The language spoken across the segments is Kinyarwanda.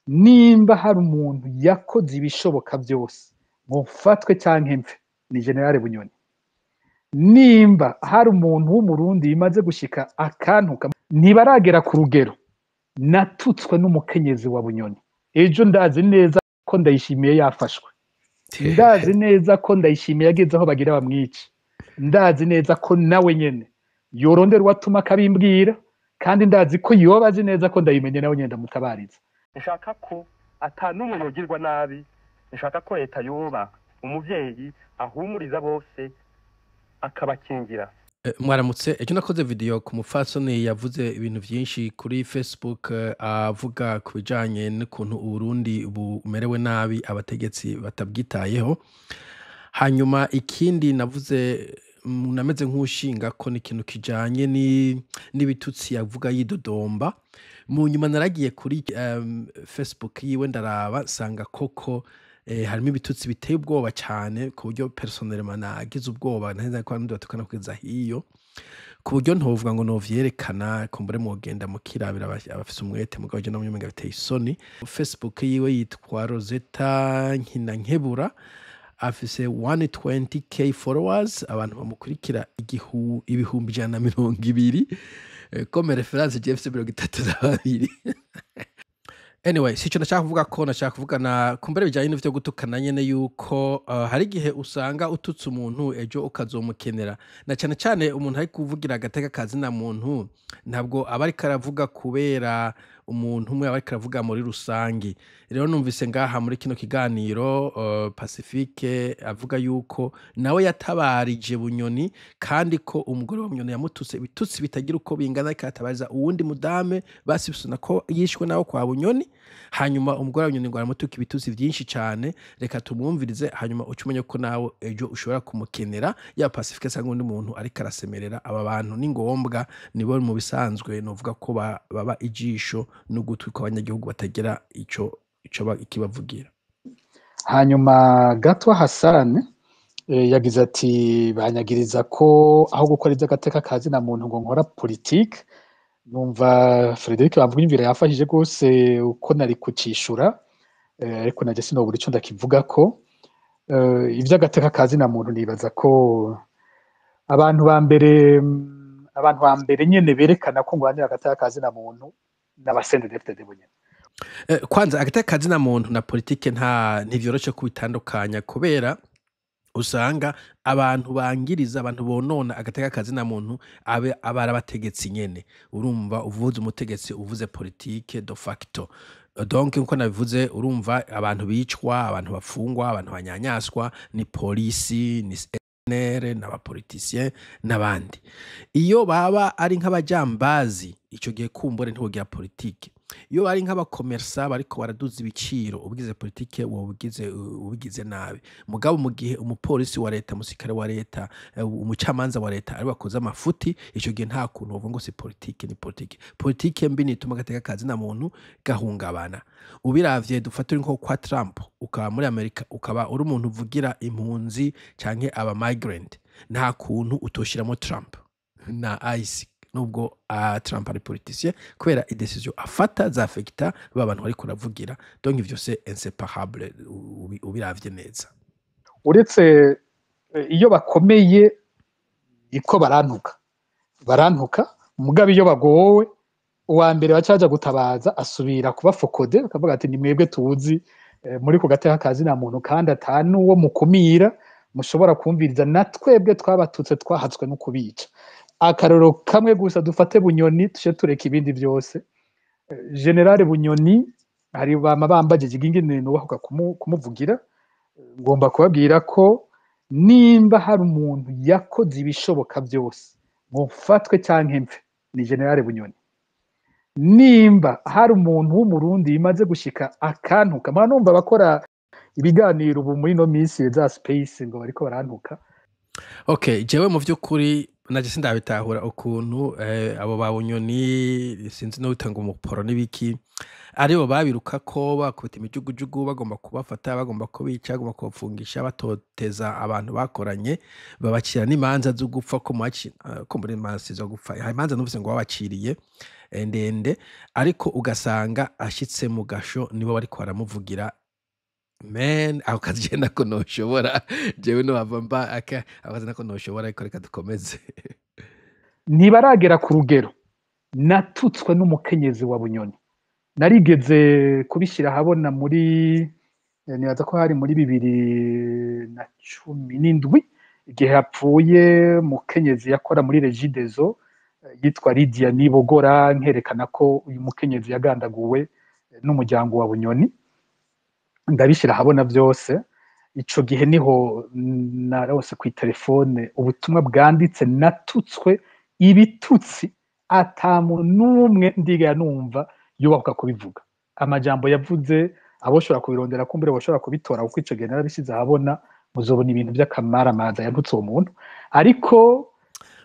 nimba hari umuntu yakoze ibishoboka byose ngo mfatwe cyangwa mfe ni General Bunyoni. Nimba hari umuntu w'umurundi bimaze gushika akantuka ntibaragera ku rugero natutswe n'umukenyezi wa Bunyoni. Ejo ndazi neza ko Ndayishimiye yafashwe, ndazi neza ko Ndayishimiye yageze aho bagira bamwice, ndazi neza ko nawe nyene yorondera uwatuma akabimbwira, kandi ndazi ko yoba azi neza ko Ndayimenye nawe nyenda mutabariza. Nshaka ko atanumwe yogirwa nabi, nshaka ko leta yoba umuvyeyi ahumuriza bose akabakingira. Mwaramutse, ejo nakoze video ku mupfasoni yavuze ibintu byinshi kuri Facebook, avuga ku bijanye n'ukuntu Uburundi bumerewe nabi abategetsi batabwitayeho. Hanyuma ikindi navuze nameze nk'ushinga ko ni ikintu kijanye n'ibitutsi yavuga yidodomba. Mu nyuma naragiye kuri Facebook yiwe ndaraba sanga koko harimo ibitutsi biteye ubwoba cyane ku buryo personnellement nagize ubwoba naheza ko abantu batukana kugeza hiyo, ku buryo ntovuga ngo novyerekana kumbure mugenda mukirabira abafise umwete mugabo je namwe biteye isoni. Facebook yiwe yitwa Rosetta Nkinankebura, afise 120k followers, abantu bamukurikira ibihumbi 120, comme reference JFC 32. Anyway, sico nashaka kuvuga ko nashaka kuvugana kumbere bijanye n'ivyo gutukana nyene yuko hari gihe usanga ututse umuntu ejo ukazomukenera, na cyane cyane umuntu ari kuvugira agateka kazi na muntu ntabwo abari karavuga kubera umuntu umwe abari karavuga muri rusangi. Rero numvise ngaha muri kino kiganiro Pacifique avuga yuko nawe yatabarije Bunyoni, kandi ko umugore wa Bunyoni yamututse ibitutsi bitagira uko bingana, katabariza uwundi mudame basibisuna ko yishwe nawo kwa Bunyoni. Hanyuma umugore wa Bunyoni ngo aramutuka ibitutsi byinshi cyane, reka tumwumvirize hanyuma ucumenye ko nawe ejo ushobora kumukenera. Ya Pacifique sanga undi muntu ari karasemerera aba bantu ni ngombwa, nibo mu bisanzwe novuga ko baba ijisho n'ugutwi kw'abanyagihugu batagera ico ikibavugira. Hanyuma Gatwa Hassan yagize ati banyagiriza ko aho gukora iby'agateka kazi na muntu ngo nkora politique. Numva Frederic Bamvunyumvira yafashije gose uko nari kucishura, ariko naje sinobura ico ndakivuga ko ivy'agateka kazi na muntu nibaza ko abantu ba mbere nyene berekana ko ngwanira agateka kazi na muntu n'abasende DFDD Bunyoni. Kwanza agateka kazi na muntu na politique ntivyoroshe kubitandukanya, kubera usanga abantu bangiriza abantu bonona agateka kazi na muntu abara bategetsi nyene. Urumva uvuze umutegetsi uvuze politique de facto, donc nko nabivuze urumva abantu bicwa, abantu bafungwa, abantu banyanyaswa ni polisi, ni SNR n'abapoliticien n'abandi. Iyo baba ari nk'abajambazi ico gihe kumbure ntiwogira politique. Iyo bari nk'abakomersa bariko baraduza ibiciro ubwize politique ubigize nabi. Mugabo mu gihe umupolisi wa leta, musikare wa leta, umucamanza wa leta ari bakoze amafuti, ico gihe nta kuntu uvuga ngo si politique, ni politique. Politique mbi nituma agateka kazi na muntu gahungabana. Ubiravye dufatira nko kwa Trump, ukaba muri Amerika ukaba uri umuntu uvugira impunzi canke aba migrant, nta kuntu utoshiramo Trump na ICE nubwo Trump ari politicien, kubera idecision afata za affecta babantu bari kuravugira. Donc ivyo c'est inséparable ubiravye neza. Uretse iyo bakomeye iko barantuka mugabe iyo bagowe uwa mbere bacaja gutabaza asubira kuba fokode akavuga ati ni mwebwe tuzi muri ku gateka kazi na muntu, kandi atanu wo mukumira mushobora kumviriza na twebwe twabatutse twahatswe no kubica. Akaroro kamwe gusa dufate Bunyoni tushe tureka ibindi byose. General Bunyoni hari bamabambagije ingine nubahuka kumuvugira, ngomba kubabwira ko nimba hari umuntu yakoze ibishoboka byose ngo mfatwe cyangwa mfe ni General Bunyoni. Nimba hari umuntu w'umurundi bimaze gushika akantuka, mwana numva bakora ibiganiro ubu muri no minsi za space ngo bariko barantuka. Okay, jewe mu vy'ukuri naje sindabitahura ukuntu abo ba Bunyoni sinzi no bitanga umuporo n'ibiki, aribo babirukako bakubita imijugujugu bagomba kubafata bagomba kubica bagomba kubafungisha batoteza abantu bakoranye babacira n'imanza zo gupfa ko muri mansi zo gupfa hari imanza numvise ngo babaciriye ndende ariko ugasanga ashitse mu gasho nibo bariko baramuvugira man ako kazi je nako noshobora jewe no bava mba ako kazi nako noshobora ariko reka dukomeze ntibaragera ku rugero natutswe n'umukenyezi wa Bunyoni narigeze kubishyira ahabona muri nibaza ko hari muri 2017 igihe hapfuye mukenyezi yakora muri Regideso yitwa Lydia Nibogora nkerekana ko uyu mukenyezi yagandaguwe n'umuryango wa Bunyoni ndabishyira ahabona byose ico gihe niho narose ku telefone ubutumwa bwanditse natutswe ibitutsi atamu numwe ndiga numva yubahuka kubivuga amajambo yavuze aboshora kubirondera kumbere boshora kubitora kuko ico gihe narabishize ahabona muzobona ibintu by'akamara maza yantutse uwo muntu ariko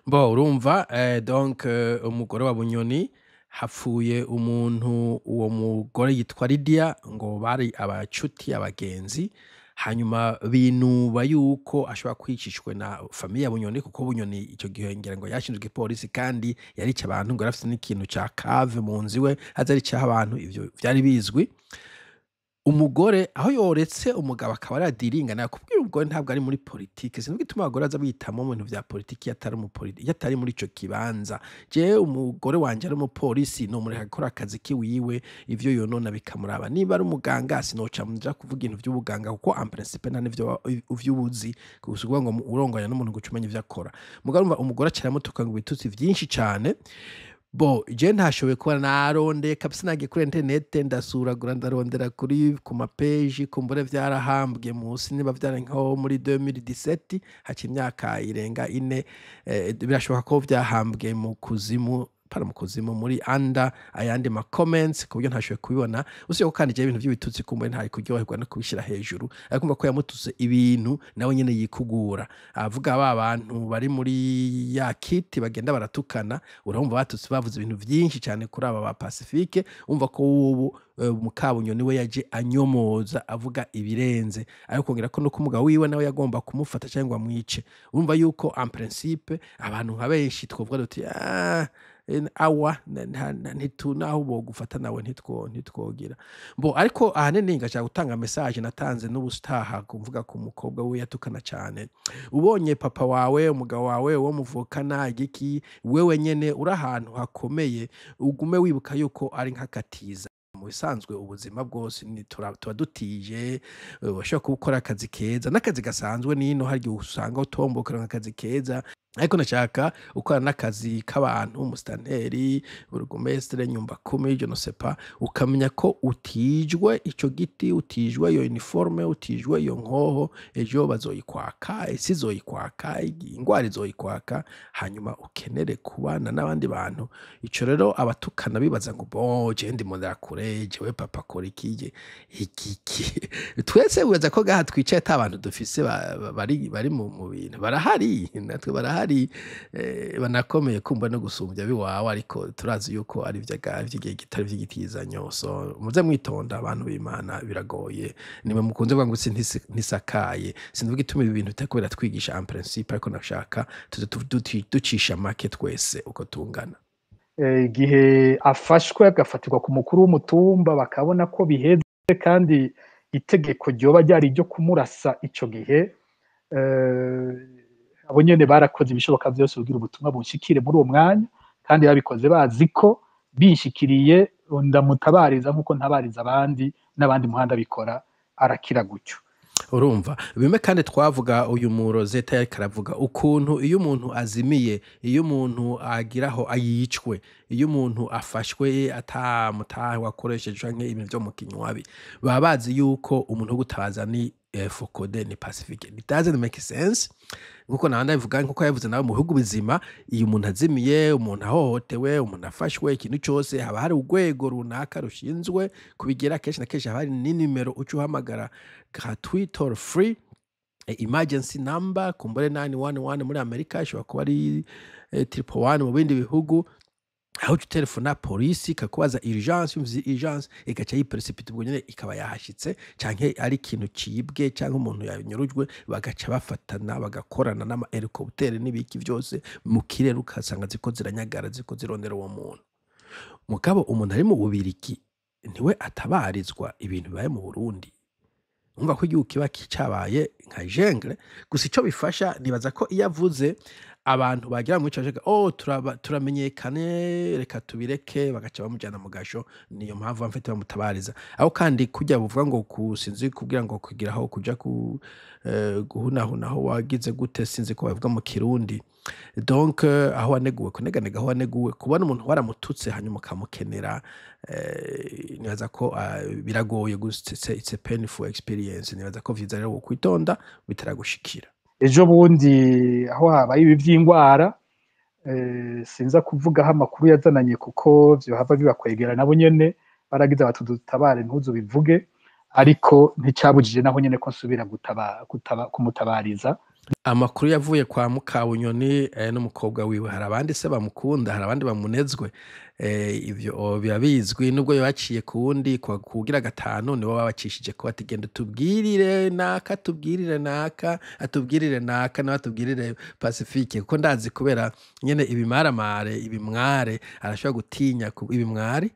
bo urumva donc umugore wa Bunyoni hapfuye umuntu uwo mugore yitwa Lydia ngo bari abacuti abagenzi hanyuma binuba yuko ashobora kwicishwe na famiye ya Bunyoni kuko Bunyoni icyo gihe ngira ngo yashinzwe polisi kandi yarica abantu ngo arafite n'ikintu ca cave mu nziwe azarica abantu ivyo vyari bizwi umugore aho yoretse umugabo akaba aradiringa nakubwira ubwo ntabwo ari muri politike sinubwo ituma abagore aza bitamo mu bintu vya politike yatari muri ico kibanza je umugore wanje ari mu polisi no muri akora akazi kiwiwe ivyo yonona bikamuraba niba ari umuganga sinoca muja kuvuga ibintu vy'ubuganga kuko en principe nta nivyo uvyubuzi kuvuga ngo uronganya n'umuntu gucumenya ivyo akora mugabo umugore acaramutuka ngo bitutsi vyinshi cane bo je ntashoboye kuba naronde kabisa nagiye kuri internet ndasuragura ndarondera kuri ku mapeji kumbure vyarahambwe musi niba vyara nko muri 2017 haci imyaka irenga 4 birashoboka ko vyahambwe mu kuzimu muri anda ayandi ma comments ku buryo ntashoboye kubibona usiye ko kandi je ibintu by'ibitutsi kumbure ntari kuryoherwa no kubishira hejuru akumva ko yamututse ibintu nawe nyene yikugura avuga abantu bari muri ya kiti bagenda baratukana urumva batutse bavuze ibintu byinshi cyane kuri aba ba Pacifique umva ko ubu Mukabunyoni we yaje anyomoza avuga ibirenze ariko kongera ko no kumugabo wiwe nawe yagomba kumufata cyangwa amwice urumva yuko en principe abantu nka benshi twovuga duti awa ntitunaho bo gufata nawe ntitwogira bo ariko ahanene ngashaka gutanga message natanze n'ubutaha kuvuga ku mukobwa we yatukana cyane ubonye papa wawe umugabo wawe wo muvukana igiki wewe nyene uri ahantu hakomeye ugume wibuka yuko ari nk'akatiza mu bisanzwe ubuzima bwose ni tuba dutije bashaka gukora akazi keza n'akazi gasanzwe nino hari usanga utomboka akazi keza ariko nashaka ukora n'akazi k'abantu umustanteri burugumestre nyumba 10 je no sais pas ukamenya ko utijwe ico giti utijwe iyo uniforme utijwe iyo nkoho ejo bazoyikwaka isizoyikwaka ingwari zoyikwaka hanyuma ukenere kubana n'abandi bantu ico rero abatukana bibaza ngo bo je ndi mondera kure jewe papa kora ikije ikiki twese wibaza ko gaha twicaye ta abantu dufise bari mu bintu barahari natwe barahari banakomeye kumva no gusumbya biwawe ariko turazi yuko ari vy'igihe gitari vy'igitizanyo so muze mwitonda abantu b'Imana biragoye nimwe mukunze kuvuga ngo ntisakaye sinvuga ituma ibintu bitakubera twigisha en principe ariko nashaka ducisha make twese uko tungana igihe afashwe agafatirwa ku mukuru w'umutumba bakabona ko biheze kandi itegeko ryoba ryari ryo kumurasa ico gihe abo nyene barakoze ibishoboka byose kugira ubutumwa bunshikire muri uwo mwanya kandi babikoze bazi ko binshikiriye ndamutabariza nkuko ntabariza abandi n'abandi muhanda bikora arakira gutyo urumva bime kandi twavuga uyu murozeta yari karavuga ukuntu iyo umuntu azimiye iyo umuntu agiraho ayicwe iyo umuntu afashwe atamutahe wakoresheje canke ibintu byo mu kinywabi baba bazi yuko umuntu gutabaza ni Focode ni Pacifique it doesn't make sense nkuko nabanda bivuga nkuko yavuze nawe mu bihugu bizima iyo umuntu azimiye umuntu ahohotewe umuntu afashwe ikintu cyose haba hari urwego runaka rushinzwe kubigira kenshi na kenshi haba hari n'inimero ucuhamagara gratuit or free emergency number kumbure 911 muri Amerika ishobora kuba ari 111 mu bindi bihugu aho uca utelefona polisi ikakubaza urgence yumvise urgence igaca yiprecipitate ubwo nyene ikaba yahashitse canke ari ikintu cibwe canke umuntu yanyurujwe bagaca bafatana bagakorana n'ama helicopter n'ibiki vyose mu kirere ukasanga ziko ziranyagara ziko zirondera uwo muntu mugabo umuntu ari mu Bubirigi niwe atabarizwa ibintu bibaye mu Burundi umva ko igihugu kiba kicabaye nka jungle gusa ico bifasha nibaza ko iyo avuze abantu bagira mu cyaje turamenyekane reka tubireke bagaca bamujyana mu gasho niyo mpamvu bamfite bamutabariza aho kandi kujya buvuga ngo kusinzi kubwira ngo kugiraho kuja ku guhunahunaho wagize gute sinzi ko bavuga mu Kirundi donc aho waneguwe kuneganega aho waneguwe kubona umuntu waramututse hanyuma kamukenera nibaza ko biragoye gusa it's a painful experience nibaza ko vyiza rero kwitonda bitaragushikira ejo bundi aho habaye ibi by'ingwara sinza kuvugaho amakuru yazananye kuko vyo hava bibakwegera nabo nyene baragize batudutabare ntuzo bivuge ariko nticabujije naho nyene ko nsubira kumutabariza amakuru yavuye kwa Mukabunyoni n'umukobwa wiwe hari abandi se bamukunda hari abandi bamunezwe ivyo birabizwi nubwo yaciye kuwundi kugira gatanu nibo babacishije ko batigenda tubwirire naka atubwirire naka n'atubwirire Pacifique kuko ndazi kubera nyene ibimware arashobora gutinya ibimware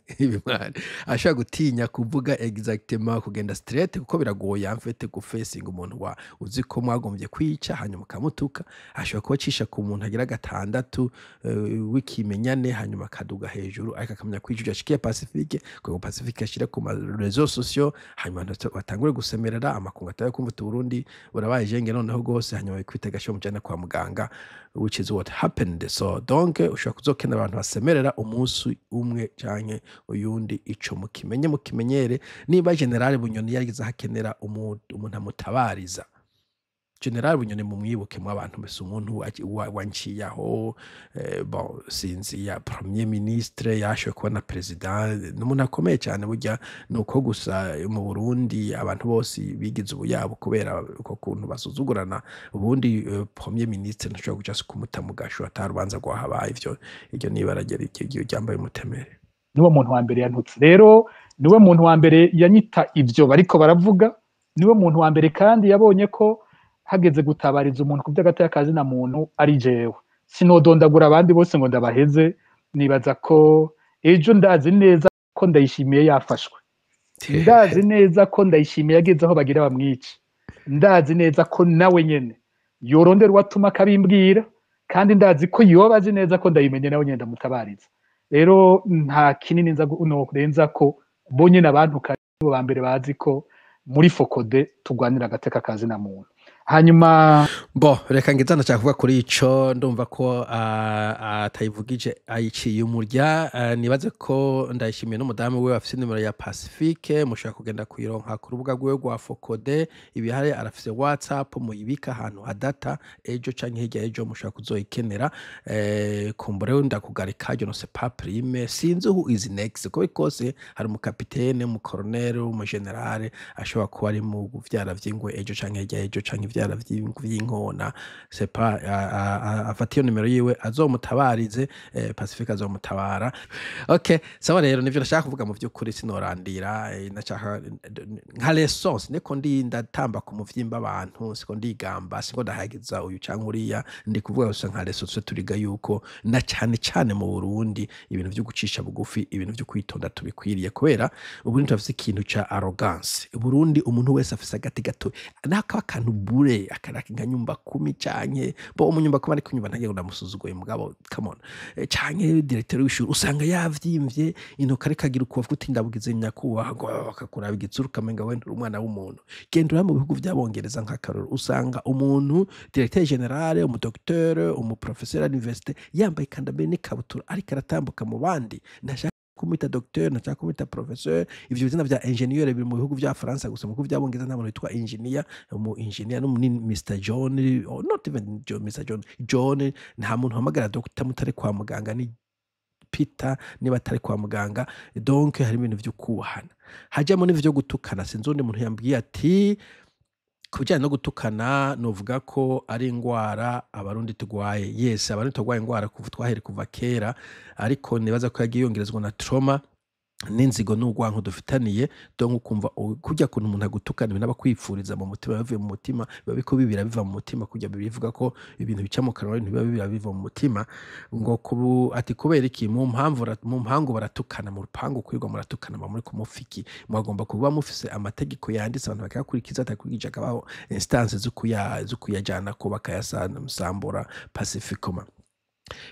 arashobora gutinya kuvuga exactement kugenda straight kuko biragoye amfete gufacing umuntu wa uzi ko mwagombye kwica hanyuma kamutuka ashobora kubacisha ku muntu agira gatandatu wikimenyane hanyuma akaduga hejuru ariko akamenya kwijura ashikiye Pacifique kuko Pacifique ashira ku réseaux sociaux hanyuma batangure gusemerera amakunga ataye kumva Burundi burabaye jenge noneho gose hanyuma bikwita mu jana kwa muganga which is what happened so donc ushobora kuzokena abantu basemerera umunsi umwe canke uyundi ico mukimenyere niba General Bunyoni yagize hakenera umuntu amutabariza General Bunyoni mu mwibuke mu abantu bese umuntu wanciyaho bon sinzi ya premier ministre yashoye kuba na president n'umuntu akomeye cyane burya nuko gusa mu Burundi abantu bose bigize ubuyabo kubera uko kuntu basuzugurana ubundi premier ministre ntashobora kuja kumuta mu gasho atarubanza gwa habaye ivyo iryo nibaragera igihe ryambaye umutemere niwe muntu wa mbere yantutse rero niwe muntu wa mbere yanyita ivyo bariko baravuga niwe muntu wa mbere kandi yabonye ko hageze gutabariza umuntu ku by'agateka kazi na muntu ari jewe sinodondagura abandi bose ngo ndabaheze nibaza ko ejo ndazi neza ko ndayishimiye yafashwe ndazi neza ko ndayishimiye yageze aho bagira bamwice ndazi neza ko nawe nyene yorondera watuma kabimbwira kandi ndazi ko yobazi neza ko ndayimenye nawe nyenda mutabariza rero nta kinini nza kurenza ko bonye nabantu kandi bo bambere bazi ko muri Fokode tugwanira agateka kazi na muntu hanyuma reka ngizana cyakuvuga kuri ico ndumva ko atayivugije ayiciye umurya nibaze ko ndayishimiye n'umudamu we afise nimero ya Pacifique mushaka kugenda kuyironka ku rubuga rwe rwa Fokode ibihare arafise WhatsApp muyibika ahantu hadata ejo canke hirya ejo mushaka kuzoyikenera kumbure ndakugarika je no c'est pas prime sinzi who is next ko bikose hari mu capitaine mu colonel mu general ashobora kuba ari mu vyara vy'ingwe ejo canke hirya ejo canke vyara vy'inkona c'est pas afatiyo nimero yiwe azomutabarize Pacifique azomutabara okay sawa rero nivyo nashaka kuvuga mu vy'ukuri sinorandira nashaka nka lessons neko ndatamba ku muvyimba abantu siko ndigamba siko ndahagiza uyu canke uriya ndi kuvuga gusa nka lessons turiga yuko na cyane mu Burundi ibintu vyo gucisha bugufi ibintu vyo kwitonda tubikwiriye kubera ubundi tufise ikintu ca arrogance Burundi umuntu wese afise agati gato nakaba kantu bure akaraka nka nyumba 10 canke bo umunyumba 10 ariko nyumba ntagiye ndamusuzugoye mugabo come on canke directeur w'ishuri usanga yavyimvye intoka arikagira ukuvuga uti ndabugize nyakuba akakura bigitsuru kamenga wenda umwana w'umuntu gendura mu bihugu by'abongereza nk'akaroro usanga umuntu directeur general umu docteur umu professeur à l'université yambaye kandambere n'ikabutura ariko aratambuka mu bandi kumita docteur na kumita professeur ivyo bizina vya ingenieur biri mu bihugu vya France gusa mu bihugu vyabongeza nta muntu witwa engineer mu engineer no Mr John or not even John Mr John nta muntu hamagara doctor mutare kwa muganga ni Peter niba atari kwa muganga donc hari ibintu vyo kubahana hajamo n'ivyo gutukana sinzonde muntu yambwiye ati ku bijyanye no gutukana novuga ko ari indwara abarundi turwaye. Yes, abarundi turwaye indwara kuva twahere kuva kera, ariko nibaza ko yagiye yongerezwa na trauma n'inzigo n'urwanko dufitaniye, donc ukumva kurya kuntu umuntu agutukana ibintu aba akwifuriza mu mutima bivuye mu mutima, biba biriko bibira biva mu mutima, kurya bivuga ko ibintu bica mu kanwa ibintu biba bibira biva mu mutima, ngo ati kubera iki mu mpangu baratukana, mu rupangu kwirirwa muratukana muri kumufiki, mwagomba kuba mufise amategeko yanditse abantu bakayakurikiza, atakurikije akabaho instance zo kuyajana ko bakayasambura pacificement.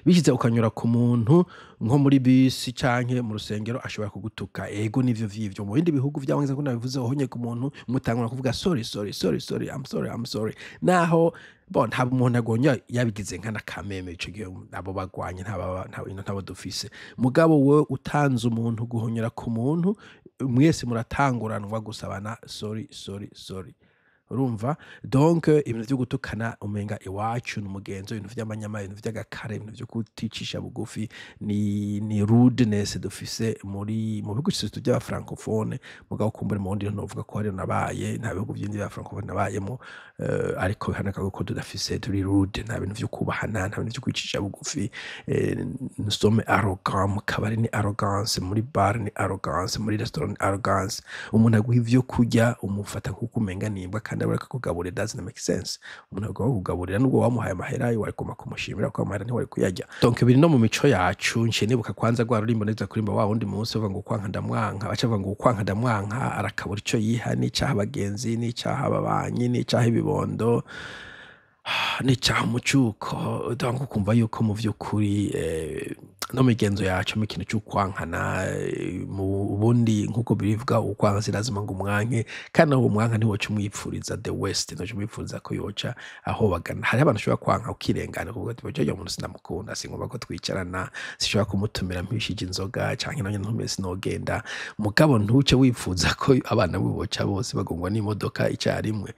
Bishize ukanyura ku muntu nko muri bisi canke mu rusengero ashobora kugutuka, ego nivyo vyivyo. Mu bindi bihugu vyabonze ko nabivuze uhonye ku muntu mutangura kuvuga sorry, I'm sorry. Naho bon nta umuntu agonya yabigize nkana kameme ico gihe abo bagwanye ntabo dufise. Mugabo we utanze umuntu guhonyera ku muntu, mwese muratanguranwa gusabana sorry. Urumva, donc ibintu vyo gutukana umenga iwacu n'umugenzo, ibintu vy'amanyama, ibintu vy'agakare, ibintu vyo kuticisha bugufi, ni rudeness dufise mu bihugu cyose by'aba francophone. Mugabo kumbure mu wundi novuga ko hari nabaye nta bihugu byindi bya francophone nabayemo, ariko hanaka ko tudafise turi rude, nta bintu vyo kubahana, nta bintu vyo kwicisha bugufi. Nous sommes arrogants, mu kabari ni arrogance, muri bar ni arrogance, muri restaurant ni arrogance. Umuntu aguha ivyo kurya umufata nkuko umenga nimbwa kandi abareka kugaburira, doesn't make sense. Umuntu agomba kugaburira nubwo wamuhaye amahera yo warikoma kumushimira ko amahera ntiwari kuyarya. Donc biri no mu mico yacu. Nce nibuka kwanza gwa rurimbo neza kurimba wa wundi munsi uvuga ngo ukwanka ndamwanka, bacavuga ngo ukwanka ndamwanka arakabura ico yiha, n'icaha abagenzi, n'icaha ababanyi, n'icaha ibibondo, n'icaha umucuko. Donc ukumva yuko mu vy'ukuri no migenzo yacu mu kintu cy'ukwankana, mu bundi nkuko birivuga ukwanka zirazima ngo umwanke, kandi uwo mwanka ntiwoca umwipfuriza the west, ntoca umwipfuriza ko yoca aho bagana. Hari abantu bashobora kwanka ukirengana kuvuga ati boje umuntu sinamukunda, singomba ko twicarana, sishobora kumutumira mpishije inzoga canke nanye ntume sinogenda. Mugabo ntuce wifuza ko abana biboca bose bagongwa n'imodoka icyarimwe.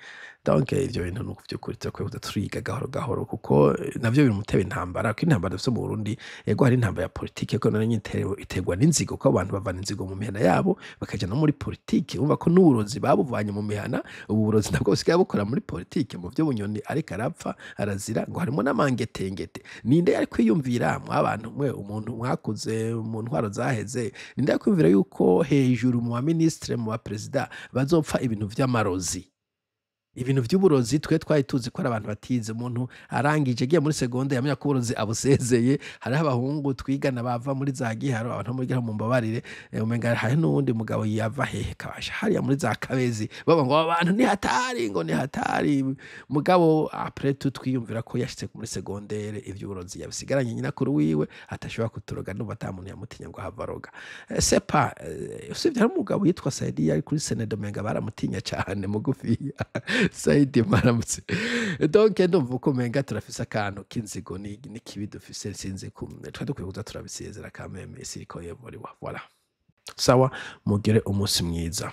Donc ivyo bintu nuko vy'ukuri twakweza turiga gahoro gahoro, kuko navyo biri mutebe intambara. Ko intambara dufite mu Burundi, ego hari intambara ya politike, ko nanye iterwa n'inzigo, ko abantu bavana inzigo mu mihana yabo bakaja no muri politike. Umva ko n'uburozi babuvanye mu mihana, uburozi nabwo busigaye bukora muri politike. Mu vyo Bunyoni ariko arapfa arazira ngo harimo n'amangetengete. Ninde yari kwiyumvira mu abantu mwe umuntu mwakuze mu ntwaro zaheze, ninde yari kwiyumvira yuko hejuru mu ministre mu ba president bazopfa ibintu vy'amarozi, ibintu vy'uburozi? Twe twari tuzi ko ari abantu batize. Umuntu arangije agiye muri segonde yamenya ko uburozi abusezeye. Hariho abahungu twigana bava muri za Giharo, abantu muri Giharo mumbabarire, umenga hari n'uwundi mugabo yava hehe kabasha hariya muri za Kabezi, baba ngo abantu ni hatari, ngo ni hatari. Mugabo après tout twiyumvira ko yashitse muri segondere ivy'uburozi yabisigaranye nyina kuri wiwe, atashobora kuturoga n'ubu atamuntu yamutinya ngo havaroga. C'est pas usivye hari umugabo yitwa Saidi yari kuri Senedo, umenga baramutinya cyane mugufi Saidi maramutse. Donc ndumva uko umenga turafise akantu k'inzigo n'ikibi dufise, sinzi kumwe twa dukwiye kuza turabisezera kameme siriko yevuriwa. Voilà, sawa, mugire umunsi mwiza.